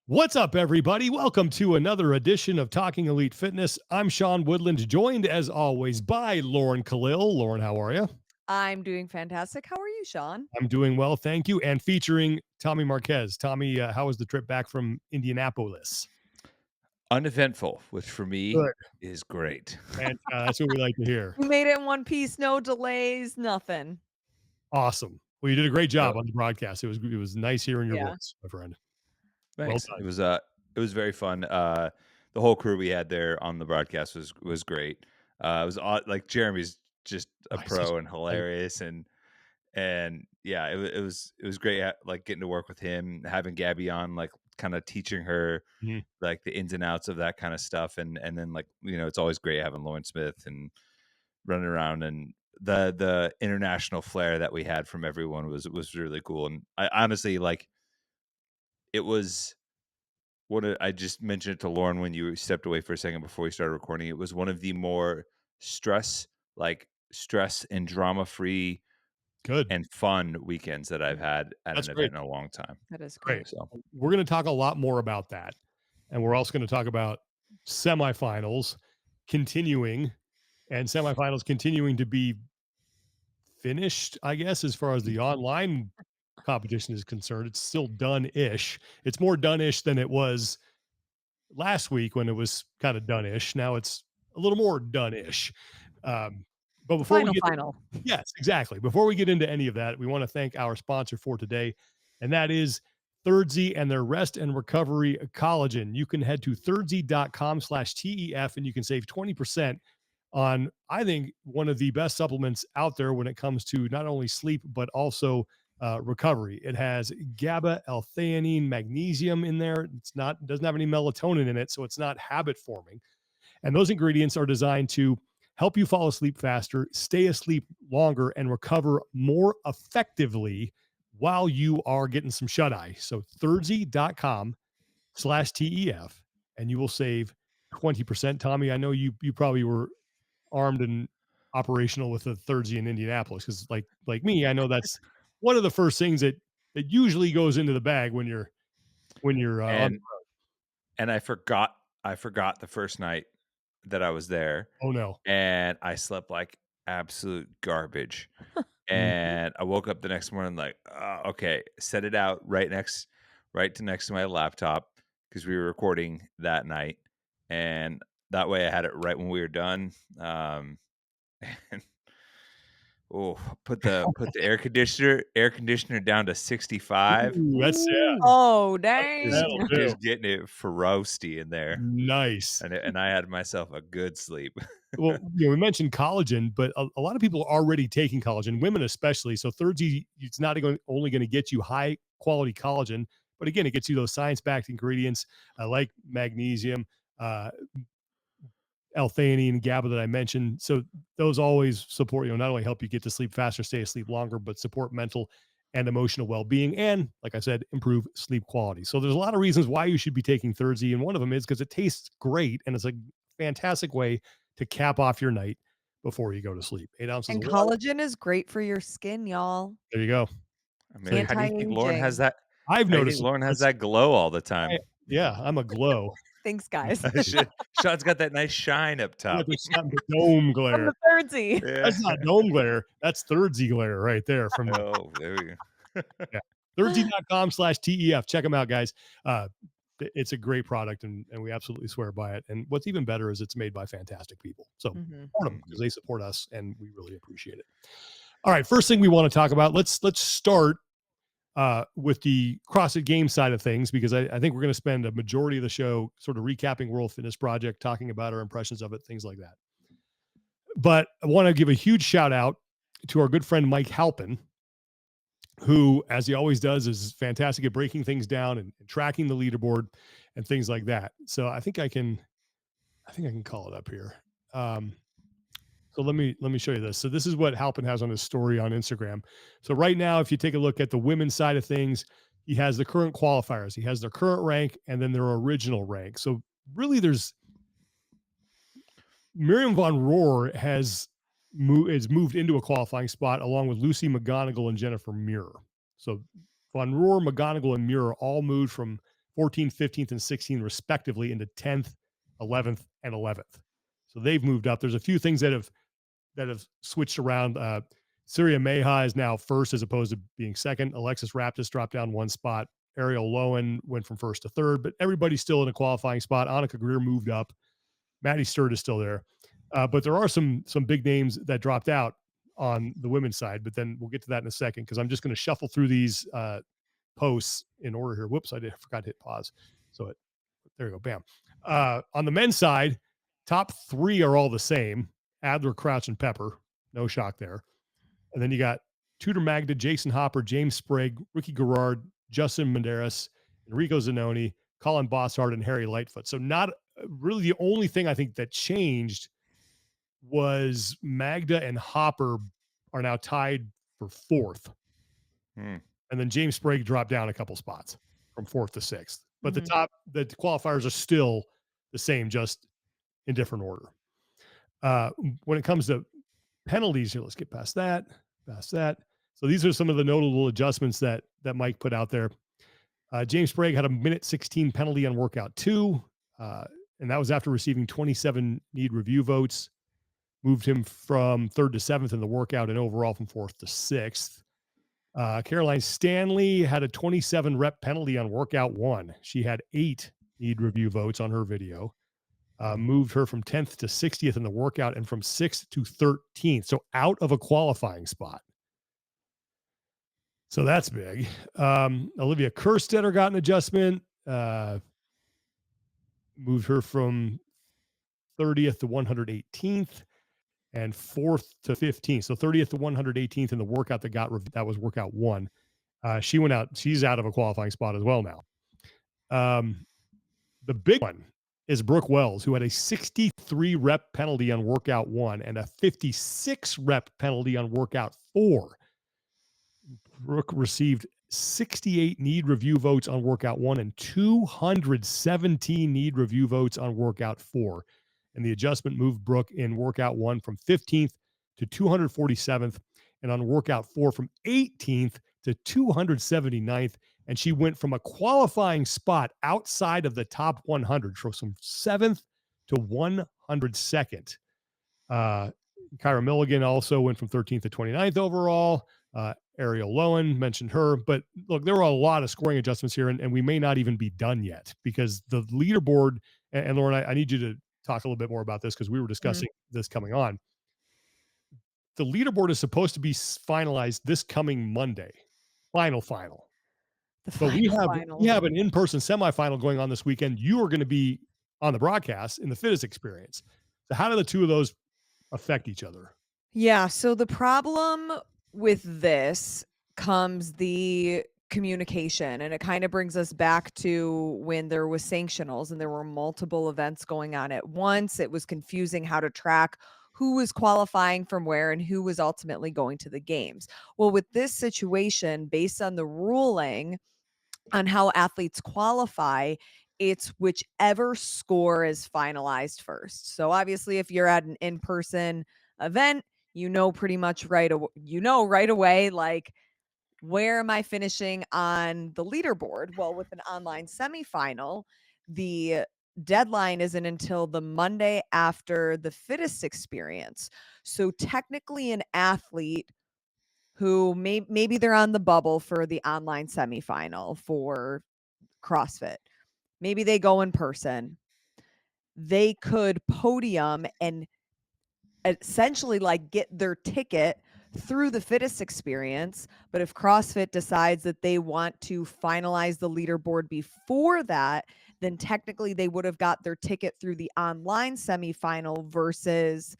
What's up, everybody? Welcome to another edition of Talking Elite Fitness. I'm Sean Woodland, joined as always by Lauren Khalil. Lauren, how are you? I'm doing fantastic. How are you, Sean? I'm doing well, thank you. And featuring Tommy Marquez. Tommy, how was the trip back from Indianapolis? Uneventful, which for me Good. is great. And that's what we like to hear. You made it in one piece, no delays, nothing. Awesome. Well, you did a great Uh, job on the broadcast. It was nice hearing your Yeah. voice, my friend. Well Thanks. done. It was very fun. The whole crew we had there on the broadcast was great. It was like Jeremy's just a Oh, he's such pro and a hilarious and yeah, it was great like getting to work with him, having Gabby on, like kind of teaching her Mhm. like the ins and outs of that kind of stuff, and then like it's always great having Lauren Smith and running around, and the international flair that we had from everyone was really cool. And I honestly like it was I just mentioned it to Lauren when you stepped away for a second before we started recording. It was one of the more stress stress and drama free Good. and fun weekends that I've had at That's an great. event in a long time. That is Great. great. So We're going to talk a lot more about that. And we're also going to talk about semifinals continuing and semifinals continuing to be finished, I guess, as far as the online competition is concerned. It's still done ish. It's more done ish than it was last week when it was kind of done ish. Now it's a little more done ish. Um, but The before we final, get final. Yes, exactly. Before we get into any of that, we want to thank our sponsor for today, and that is Thirdsy and their rest and recovery collagen. You can head to thirdsy.com/TEF and you can save 20% on, I think, one of the best supplements out there when it comes to not only sleep, but also recovery. It has GABA, L-theanine, magnesium in there. Doesn't have any melatonin in it, so it's not habit forming. And those ingredients are designed to help you fall asleep faster, stay asleep longer, and recover more effectively while you are getting some shut eye. So thirdsy.com/TEF, and you will save 20%. Tommy, I know you probably were armed and operational with the Thirdsy in Indianapolis because like me, I know that's one of the first things that usually goes into the bag when you're on. and and I forgot the first night that I was there, Oh no. and I slept like absolute garbage. Mhm. And I woke up the next morning like, "Oh, okay." Set it out right to next to my laptop because we were recording that night, and that way I had it right when we were done. And oh, put the air conditioner down to 65. Ooh, that's yeah, Ooh, Oh, just that'll dang. do. just getting it roasty in there, Nice. and I had myself a good sleep. Well, we mentioned collagen, but a lot of people are already taking collagen, women especially. So Thirdsy, it's not only going to get you high quality collagen, but again, it gets you those science backed ingredients like magnesium, uh, L-theanine, GABA that I mentioned. So those always support, not only help you get to sleep faster, stay asleep longer, but support mental and emotional well-being. And like I said, improve sleep quality. So there's a lot of reasons why you should be taking Thirdsy. And one of them is because it tastes great. And it's a fantastic way to cap off your night before you go to sleep. 8 ounces And of water. collagen is great for your skin, y'all. There you go. I It's mean, So how do you think Lauren has anti-aging. that I've how do you think noticed a Lauren has difference. that glow all the time? Yeah, I'm a glow. Thanks, guys. Sean's got that nice shine up I got top. the dome From glare. the Thirdsy. Yeah. That's not dome glare. That's Thirdsy glare right there from Oh, there we go. yeah. Thirdsy.com/TEF. Check them out, guys. Uh, it's a great product and we absolutely swear by it. And what's even better is it's made by fantastic people. So Mhm. support them because Mhm. they support us and we really appreciate it. All right. First thing we want to talk about, let's start with the CrossFit Games side of things, because I think we're going to spend a majority of the show sort of recapping World Fitness Project, talking about our impressions of it, things like that. But I want to give a huge shout out to our good friend Mike Halpin, who, as he always does, is fantastic at breaking things down and tracking the leaderboard and things like that. So I think I can call it up here. Um, so let me show you this. So this is what Halpin has on his story on Instagram. So right now, if you take a look at the women's side of things, he has the current qualifiers. He has their current rank and then their original rank. So really, there's Miriam von Rohr is moved into a qualifying spot along with Lucy McGonigal and Jennifer Muir. So von Rohr, McGonigal, and Muir all moved from 14th, 15th, and 16th, respectively, into 10th, 11th, and 11th. So they've moved up. There's a few things that have switched around. Syria Meha is now first as opposed to being second. Alexis Raptis dropped down one spot. Ariel Lowen went from first to third, but everybody's still in a qualifying spot. Annika Greer moved up. Maddie Sturt is still there. But there are some big names that dropped out on the women's side, but then we'll get to that in a second because I'm just going to shuffle through these posts in order here. Whoops, I forgot to hit pause. So there you go, bam. On the men's side, top three are all the same. Adler, Crouch, and Pepper. No shock there. And then you got Tudor Magda, Jason Hopper, James Sprague, Ricky Garrard, Justin Menderes, Enrico Zanoni, Colin Bossard, and Harry Lightfoot. So not really the only thing I think that changed was Magda and Hopper are now tied for fourth. Hmm. And then James Sprague dropped down a couple spots from fourth to sixth. But Mhm. the qualifiers are still the same, just in different order. When it comes to penalties here, let's get past that. So these are some of the notable adjustments that Mike put out there. James Sprague had a minute 16 penalty on workout 2, and that was after receiving 27 need review votes. Moved him from 3rd to 7th in the workout and overall from 4th to 6th. Caroline Stanley had a 27 rep penalty on workout 1. She had 8 need review votes on her video. Moved her from 10th to 60th in the workout and from 6th to 13th. So out of a qualifying spot. So that's big. Olivia Kerstetter got an adjustment. Moved her from 30th to 118th and 4th to 15th. So 30th to 118th in the workout that was workout 1. She went out. She's out of a qualifying spot as well now. The big one is Brooke Wells, who had a 63 rep penalty on workout 1 and a 56 rep penalty on workout 4. Brooke received 68 need review votes on workout 1 and 217 need review votes on workout 4. And the adjustment moved Brooke in workout 1 from 15th to 247th, and on workout 4 from 18th to 279th. And she went from a qualifying spot outside of the top 100, so from 7th to 102nd. Kyra Milligan also went from 13th to 29th overall. Ariel Lowen, mentioned her. But look, there were a lot of scoring adjustments here, and we may not even be done yet because the leaderboard, and Lauren, I need you to talk a little bit more about this because we were discussing this coming on. The leaderboard is supposed to be finalized this coming Monday. Final. The But we final. have an in-person semifinal going on this weekend. You are going to be on the broadcast in the Fitness Experience. So how do the two of those affect each other? Yeah. So the problem with this comes the communication, and it kind of brings us back to when there was sanctionals and there were multiple events going on at once. It was confusing how to track who was qualifying from where and who was ultimately going to the games. Well, with this situation, based on the ruling on how athletes qualify, it's whichever score is finalized first. So obviously, if you're at an in-person event, pretty much right away, like, where am I finishing on the leaderboard? Well, with an online semifinal, the deadline isn't until the Monday after the fittest experience. So technically, an athlete who maybe they're on the bubble for the online semifinal for CrossFit. Maybe they go in person. They could podium and essentially like get their ticket through the fittest experience. But if CrossFit decides that they want to finalize the leaderboard before that, then technically they would have got their ticket through the online semifinal versus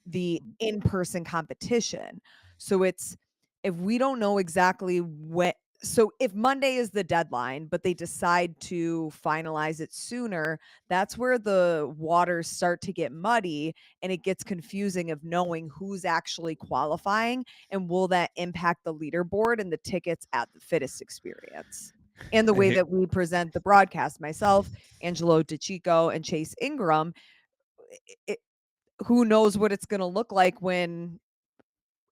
the in-person competition. So it's, if we don't know exactly when, so if Monday is the deadline, but they decide to finalize it sooner, that's where the waters start to get muddy and it gets confusing of knowing who's actually qualifying and will that impact the leaderboard and the tickets at the fittest experience. And the way that we present the broadcast, myself, Angelo DeChico, and Chase Ingram, it, who knows what it's going to look like when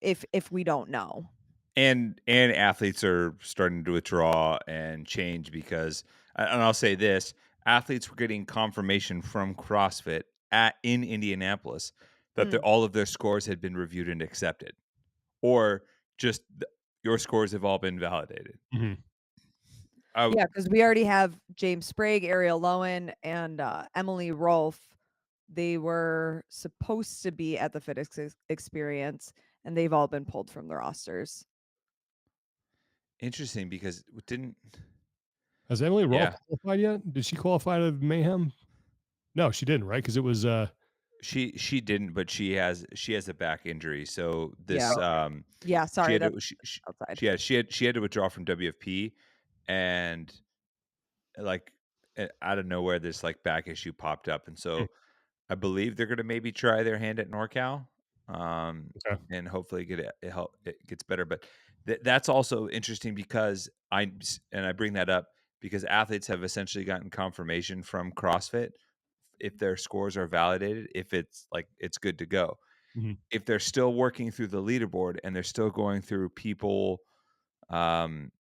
if we don't know. And athletes are starting to withdraw and change because And I'll say this: athletes were getting confirmation from CrossFit in Indianapolis that Mm. all of their scores had been reviewed and accepted, or just your scores have all been validated. Mhm. I, Yeah, because we already have James Sprague, Ariel Lowen, and, Emily Rolfe. They were supposed to be at the Fit Experience, and they've all been pulled from the rosters. Interesting because it didn't. Has Emily Rolfe Yeah, qualified yet? Did she qualify to Mayhem? No, she didn't, right? Because it was, she didn't, but she has a back injury, so Yeah. this Yeah, she sorry, had that's to she, outside. she had to withdraw from WFP, and like out of nowhere this like back issue popped up, and mm, so I believe they're gonna maybe try their hand at NorCal, okay. and hopefully it gets better. But that's also interesting because I bring that up because athletes have essentially gotten confirmation from CrossFit if their scores are validated, if it's like it's good to go. Mhm, If they're still working through the leaderboard and they're still going through people um,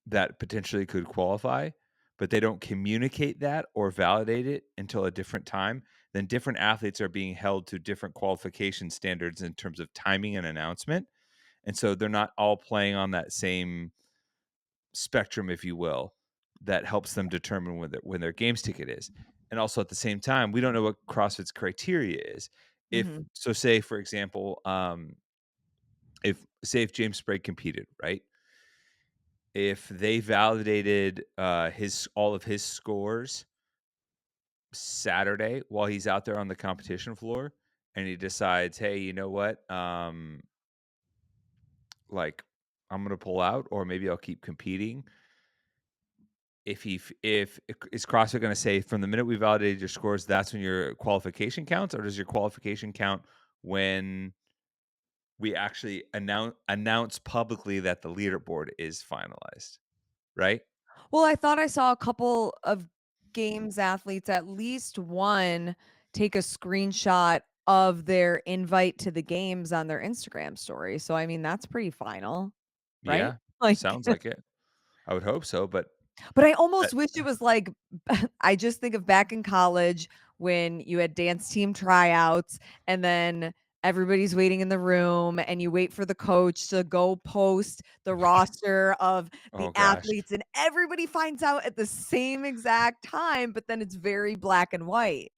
that potentially could qualify, but they don't communicate that or validate it until a different time, then different athletes are being held to different qualification standards in terms of timing and announcement. And so they're not all playing on that same spectrum, if you will, that helps them determine when their games ticket is. And also at the same time, we don't know what CrossFit's criteria is. If Mhm. so, say for example, if James Sprague competed, right? If they validated his all of his scores Saturday while he's out there on the competition floor, and he decides, hey, you know what, like I'm gonna pull out, or maybe I'll keep competing. If is CrossFit going to say from the minute we validated your scores, that's when your qualification counts, or does your qualification count when we actually announce publicly that the leaderboard is finalized, right? Well, I thought I saw a couple of games athletes, at least one, take a screenshot of their invite to the games on their Instagram story. So, I mean, that's pretty final, right? Yeah, Like, sounds like it. I would hope so, but but I that, almost wish it was like I just think of back in college when you had dance team tryouts and then everybody's waiting in the room and you wait for the coach to go post the roster of the oh gosh, athletes and everybody finds out at the same exact time, but then it's very black and white.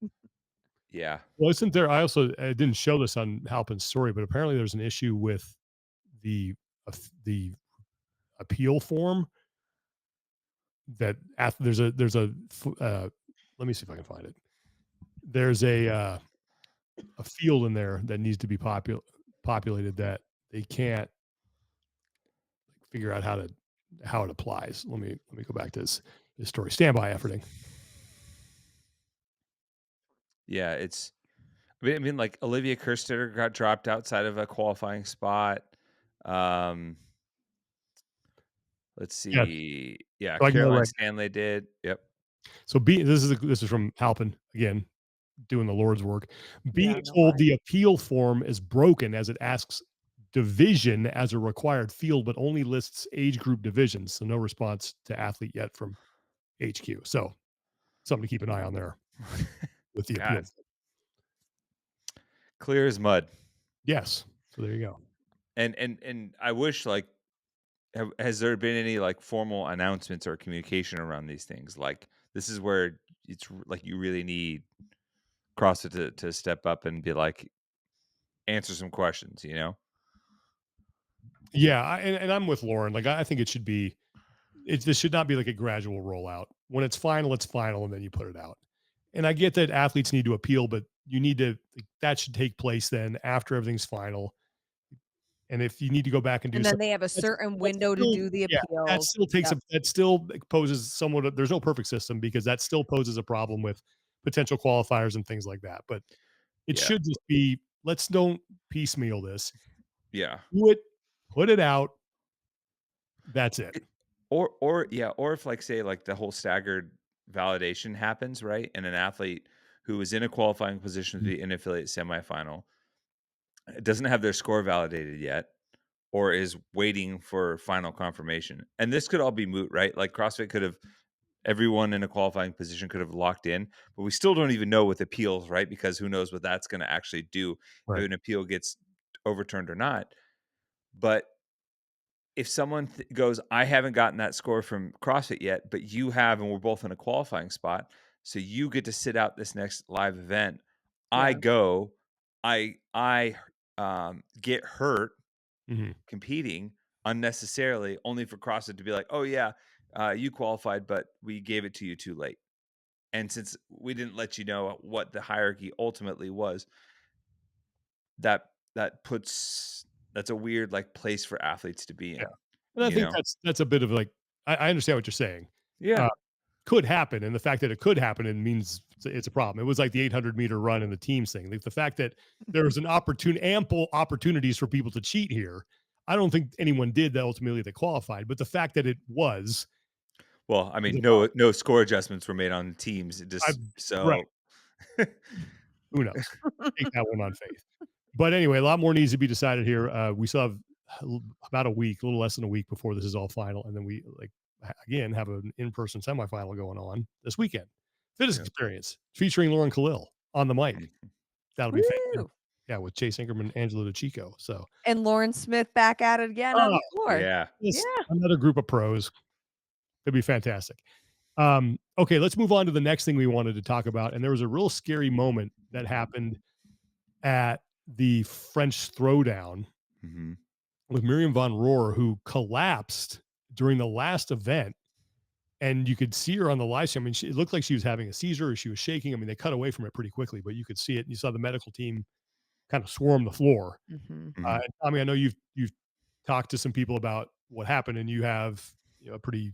yeah, Well, isn't there I didn't show this on Halpin's story, but apparently there's an issue with the appeal form that there's a let me see if I can find it. There's a field in there that needs to be populated that they can't figure out how it applies. Let me go back to this story. Standby efforting. yeah. I mean, like Olivia Kerstetter got dropped outside of a qualifying spot. Um, let's Yes. see. Yeah, So I got it Caroline right. Stanley did. Yep. So this is from Halpin again, doing the Lord's work. Yeah, Being no told lie. the appeal form is broken as it asks division as a required field, but only lists age group divisions. So no response to athlete yet from HQ. So something to keep an eye on there with the appeal. God, clear as mud. Yes. So there you go. And I wish like has there been any like formal announcements or communication around these things? Like this is where like you really need CrossFit to step up and be like answer some questions, you know? Yeah, and I'm with Lauren. Like I think it should be. This should not be like a gradual rollout. When it's final, and then you put it out. And I get that athletes need to appeal, but you need to like, that should take place then after everything's final. And if you need to go back and do And then something, they have a certain window to still do the yeah, appeals. Yep. that still poses somewhat. There's no perfect system because that still poses a problem with potential qualifiers and things like that. But it Yeah. should just be let's don't piecemeal this. Yeah. Do it, put it out. That's it. It- or yeah, or if like say like the whole staggered validation happens, right? And an athlete who is in a qualifying position to Mm. be in affiliate semifinal doesn't have their score validated yet or is waiting for final confirmation. And this could all be moot, right? Like CrossFit could have everyone in a qualifying position could have locked in, but we still don't even know with appeals, right? Because who knows what that's going to actually do if Right. an appeal gets overturned or not. But if someone goes, I haven't gotten that score from CrossFit yet, but you have, and we're both in a qualifying spot, so you get to sit out this next live event. I Yeah. go, I get hurt Mhm. competing unnecessarily, only for CrossFit to be like, oh yeah, you qualified, but we gave it to you too late. And since we didn't let you know what the hierarchy ultimately was, that that puts that's a weird like place for athletes to be Yeah. in, And I you think know? that's a bit of like I understand what you're saying. Yeah. Uh, could happen, and the fact that it could happen it means it's a problem. It was like the 800-meter run in the teams thing. Like the fact that there was an ample opportunities for people to cheat here. I don't think anyone did that ultimately that qualified, but the fact that it was Well, I is mean, a problem. no score adjustments were made on teams. It I just right. so Who knows? Take that one on faith. But anyway, a lot more needs to be decided here. We still have about a week, a little less than a week before this is all final, and then we again have an in-person semifinal going on this weekend. Fitness yeah. experience featuring Lauren Khalil on the mic. Mhm. That'll be fantastic. Woo! Yeah, with Chase Ingerman, Angela DeChico. So, And Lauren Smith back at it again on oh, the floor. Yeah. Yeah. just another group of pros. It'd be fantastic. Okay, let's move on to the next thing we wanted to talk about. And there was a real scary moment that happened at the French Throwdown Mhm. with Miriam von Rohr, who collapsed during the last event. And you could see her on the live stream. I mean, it looked like she was having a seizure or she was shaking. I mean, they cut away from it pretty quickly, but you could see it. And you saw the medical team kind of swarm the floor. Mhm. Mhm. And Tommy, I know you've talked to some people about what happened, and you have a pretty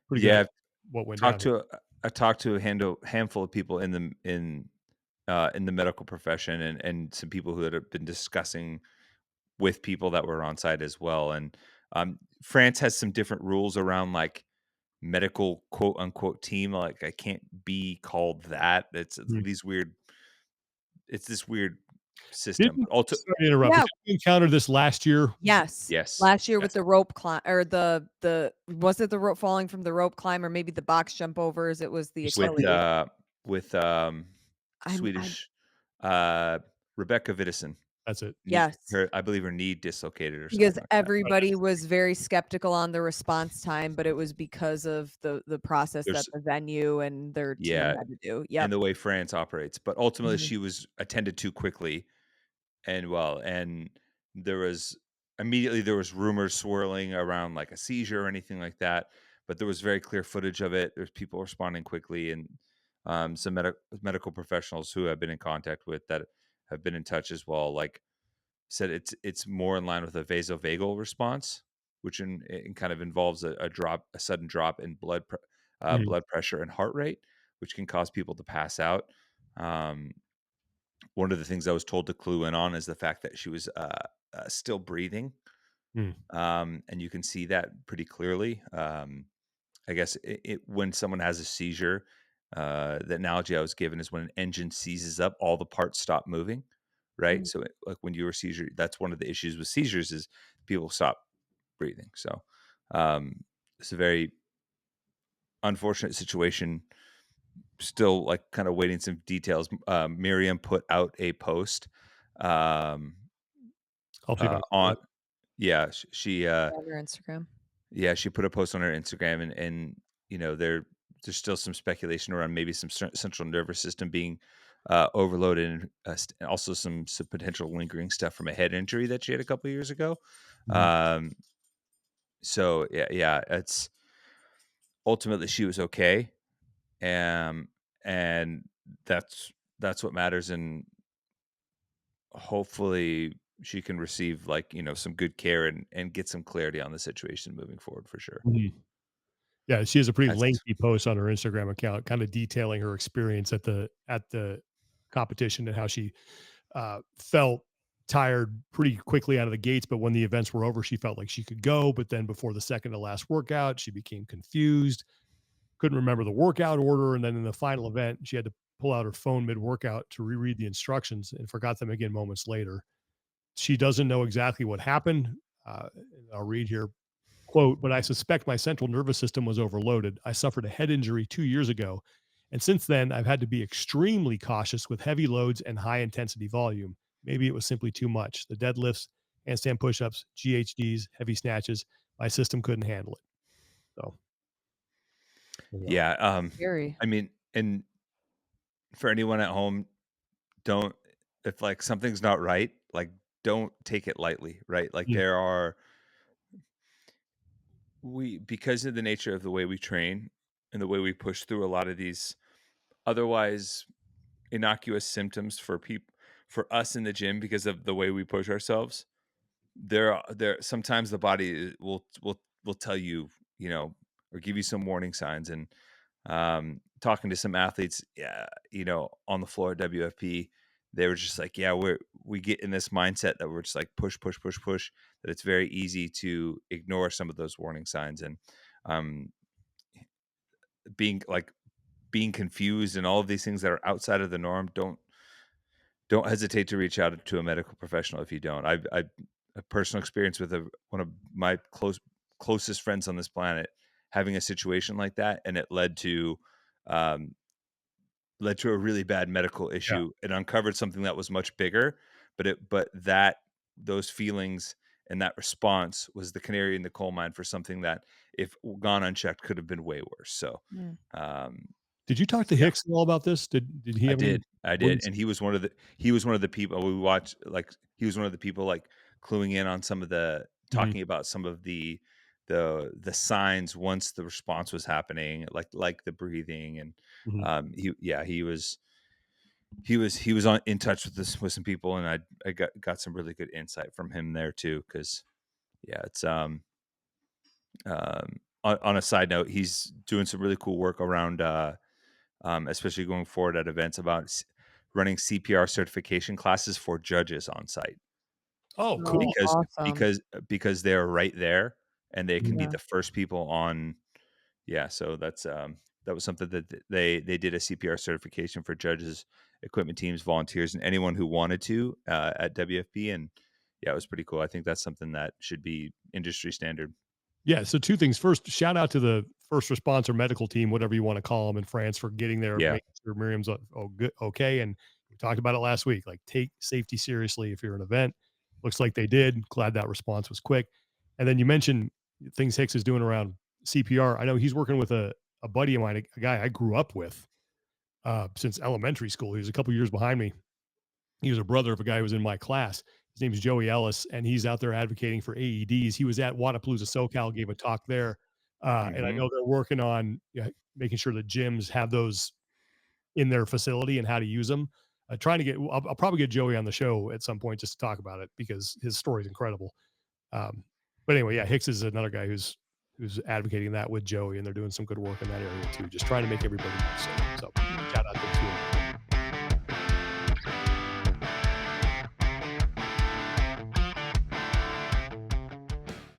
good Yeah, idea I've what went down talked here. to I talked to a handful of people in the medical profession and some people who had been discussing with people that were on site as well. And France has some different rules around like medical quote unquote team. Like I can't be called that. Mm. It's this weird system. Didn't But also, Sorry to interrupt, but Yeah. didn't we encounter this last year? Yes. yes, Last year with yes. the rope climb or the was it the rope falling from the rope climb or maybe the box jump overs? It was the Sorry. with Achilles. with I'm Swedish Rebecca Widdesen. That's it. yes. Her, I believe her knee dislocated or Because something like that. Right. everybody was very skeptical on the response time, but it was because of the process that There's the venue and their team yeah, had to do. and Yep. the way France operates. But ultimately, Mhm. she was attended to quickly and there was immediately there was rumors swirling around like a seizure or anything like that. But there was very clear footage of it. There's people responding quickly, and some medical professionals who have been in contact with that have been in touch as well. Like said it's more in line with a vasovagal response, which in kind of involves a sudden drop in Mhm. blood pressure and heart rate, which can cause people to pass out. Um, One of the things I was told to clue in on is the fact that she was still breathing, Mm. and you can see that pretty clearly. I guess when someone has a seizure, the analogy I was given is when an engine seizes up, all the parts stop moving, right? Mm. So, like when you were seizure, that's one of the issues with seizures is people stop breathing. So, it's a very unfortunate situation. Still, like kind of waiting some details. Miriam put out a post um, I'll see if I can find on it. yeah she On your Instagram. yeah, she put a post on her Instagram, and there's still some speculation around maybe some central nervous system being overloaded, and and also some potential lingering stuff from a head injury that she had a couple years ago. Mhm. Um, so yeah, it's ultimately she was okay, and that's what matters, and hopefully she can receive like some good care and get some clarity on the situation moving forward for sure. Mhm. Yeah, she has a pretty That's lengthy post on her Instagram account, kind of detailing her experience at the competition and how she felt tired pretty quickly out of the gates. But when the events were over, she felt like she could go. But then before the second to last workout, she became confused, couldn't remember the workout order. And then in the final event, she had to pull out her phone mid workout to reread the instructions and forgot them again moments later. She doesn't know exactly what happened. I'll read here. quote, "But I suspect my central nervous system was overloaded. I suffered a head injury 2 years ago. And since then, I've had to be extremely cautious with heavy loads and high intensity volume. Maybe it was simply too much. The deadlifts, handstand push-ups, GHDs, heavy snatches, my system couldn't handle it." So, you know, Yeah. Scary. I mean, and for anyone at home, don't if like something's not right, like don't take it lightly, right? Like mm, there are we because of the nature of the way we train and the way we push through a lot of these otherwise innocuous symptoms for people for us in the gym because of the way we push ourselves. There sometimes the body will tell you, you know, or give you some warning signs. And talking to some athletes, yeah, you know, on the floor at WFP, they were just like, yeah, we get in this mindset that we're just like push, push, push, push, that it's very easy to ignore some of those warning signs. And um being like being confused and all of these things that are outside of the norm, don't hesitate to reach out to a medical professional if you don't. I a personal experience with one of my closest friends on this planet having a situation like that, and it um, led to a really bad medical yeah. issue. It uncovered something that was much bigger, but that those feelings and that response was the canary in the coal mine for something that, if gone unchecked, could have been way worse. So, Mm. um, Did you talk to yeah. Hicks at all about this? Did he have any? I What did, is? and he was one of the people we watched. Like he was one of the people like cluing in on some of the Mhm, talking about some of the signs once the response was happening, like the breathing. And mhm. he was on in touch with this with some people, and I got some really good insight from him there too. Because yeah, it's on a side note, he's doing some really cool work around especially going forward at events about running CPR certification classes for judges on site Oh, Oh, cool. because awesome. because they're right there and they can Mhm. be Yeah. the first people on. Yeah, so that was something that they did a CPR certification for judges, equipment teams, volunteers, and anyone who wanted to at WFP. And yeah, it was pretty cool. I think that's something that should be industry standard. Yeah, so 2 things. First, shout out to the first response or medical team, whatever you wanna call them in France for getting there, Yeah. making sure Miriam's good okay, and we talked about it last week, like, take safety seriously if you're an event. Looks like they did. Glad that response was quick. And then you mentioned things Hicks is doing around CPR. I know he's working with a buddy of mine, a guy I grew up with, since elementary school. He was a couple years behind me. He was a brother of a guy who was in my class. His name is Joey Ellis, and he's out there advocating for AEDs. He was at Wadapalooza SoCal, gave a talk there, and I Hmm. know they're working on making sure that gyms have those in their facility and how to use them. Trying to get, I'll probably get Joey on the show at some point just to talk about it because his story is incredible. Um, but anyway, yeah, Hicks is another guy who's advocating that with Joey, and they're doing some good work in that area too, just trying to make everybody safe. So Mm. shout out to him too.